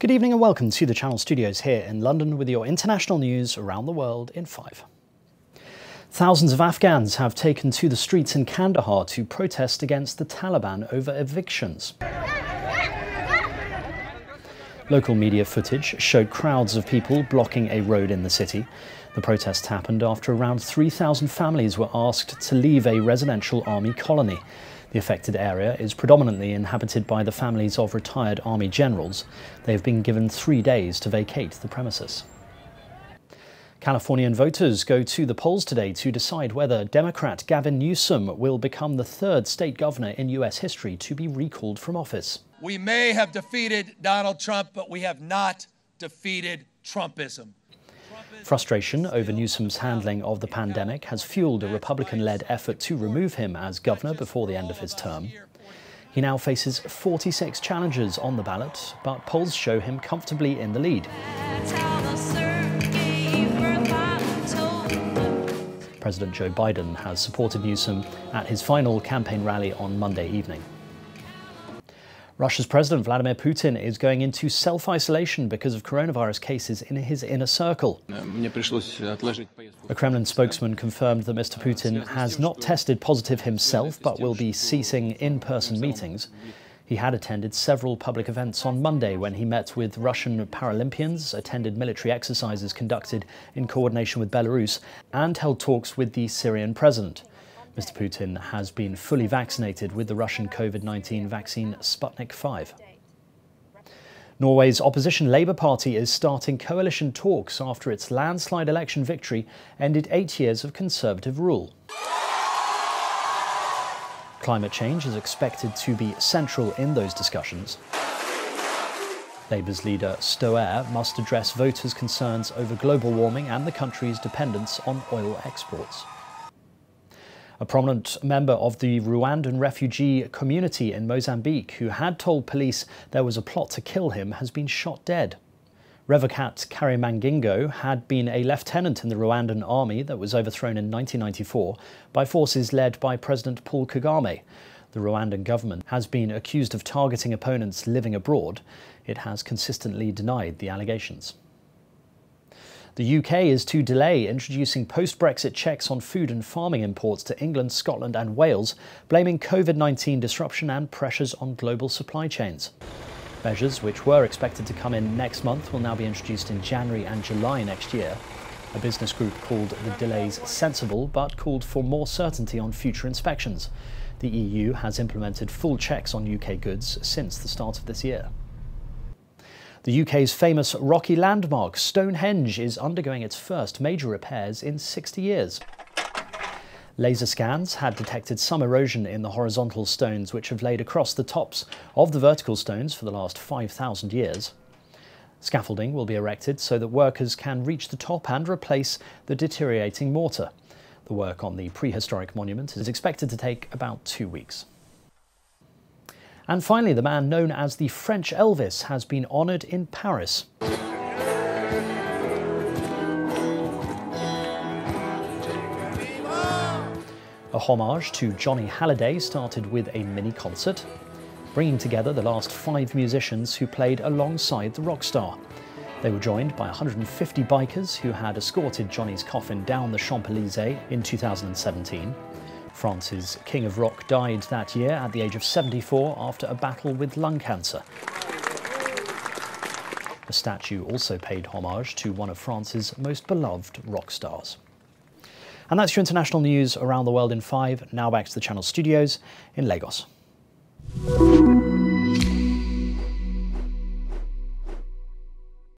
Good evening and welcome to the Channel Studios here in London with your international news around the world in 5. Thousands of Afghans have taken to the streets in Kandahar to protest against the Taliban over evictions. Local media footage showed crowds of people blocking a road in the city. The protests happened after around 3,000 families were asked to leave a residential army colony. The affected area is predominantly inhabited by the families of retired army generals. They have been given 3 days to vacate the premises. Californian voters go to the polls today to decide whether Democrat Gavin Newsom will become the third state governor in US history to be recalled from office. We may have defeated Donald Trump, but we have not defeated Trumpism. Frustration over Newsom's handling of the pandemic has fueled a Republican-led effort to remove him as governor before the end of his term. He now faces 46 challengers on the ballot, but polls show him comfortably in the lead. President Joe Biden has supported Newsom at his final campaign rally on Monday evening. Russia's President Vladimir Putin is going into self-isolation because of coronavirus cases in his inner circle. A Kremlin spokesman confirmed that Mr. Putin has not tested positive himself but will be ceasing in-person meetings. He had attended several public events on Monday when he met with Russian Paralympians, attended military exercises conducted in coordination with Belarus, and held talks with the Syrian president. Mr. Putin has been fully vaccinated with the Russian COVID-19 vaccine Sputnik V. Norway's opposition Labour Party is starting coalition talks after its landslide election victory ended 8 years of Conservative rule. Climate change is expected to be central in those discussions. Labour's leader Støre must address voters' concerns over global warming and the country's dependence on oil exports. A prominent member of the Rwandan refugee community in Mozambique who had told police there was a plot to kill him has been shot dead. Revocat Karimangingo had been a lieutenant in the Rwandan army that was overthrown in 1994 by forces led by President Paul Kagame. The Rwandan government has been accused of targeting opponents living abroad. It has consistently denied the allegations. The UK is to delay introducing post-Brexit checks on food and farming imports to England, Scotland and Wales, blaming COVID-19 disruption and pressures on global supply chains. Measures which were expected to come in next month will now be introduced in January and July next year. A business group called the delays sensible, but called for more certainty on future inspections. The EU has implemented full checks on UK goods since the start of this year. The UK's famous rocky landmark, Stonehenge, is undergoing its first major repairs in 60 years. Laser scans had detected some erosion in the horizontal stones which have laid across the tops of the vertical stones for the last 5,000 years. Scaffolding will be erected so that workers can reach the top and replace the deteriorating mortar. The work on the prehistoric monument is expected to take about 2 weeks. And finally, the man known as the French Elvis has been honoured in Paris. A homage to Johnny Hallyday started with a mini-concert, bringing together the last 5 musicians who played alongside the rock star. They were joined by 150 bikers who had escorted Johnny's coffin down the Champs-Élysées in 2017. France's King of Rock died that year at the age of 74 after a battle with lung cancer. The statue also paid homage to one of France's most beloved rock stars. And that's your international news around the world in 5. Now back to the Channel Studios in Lagos.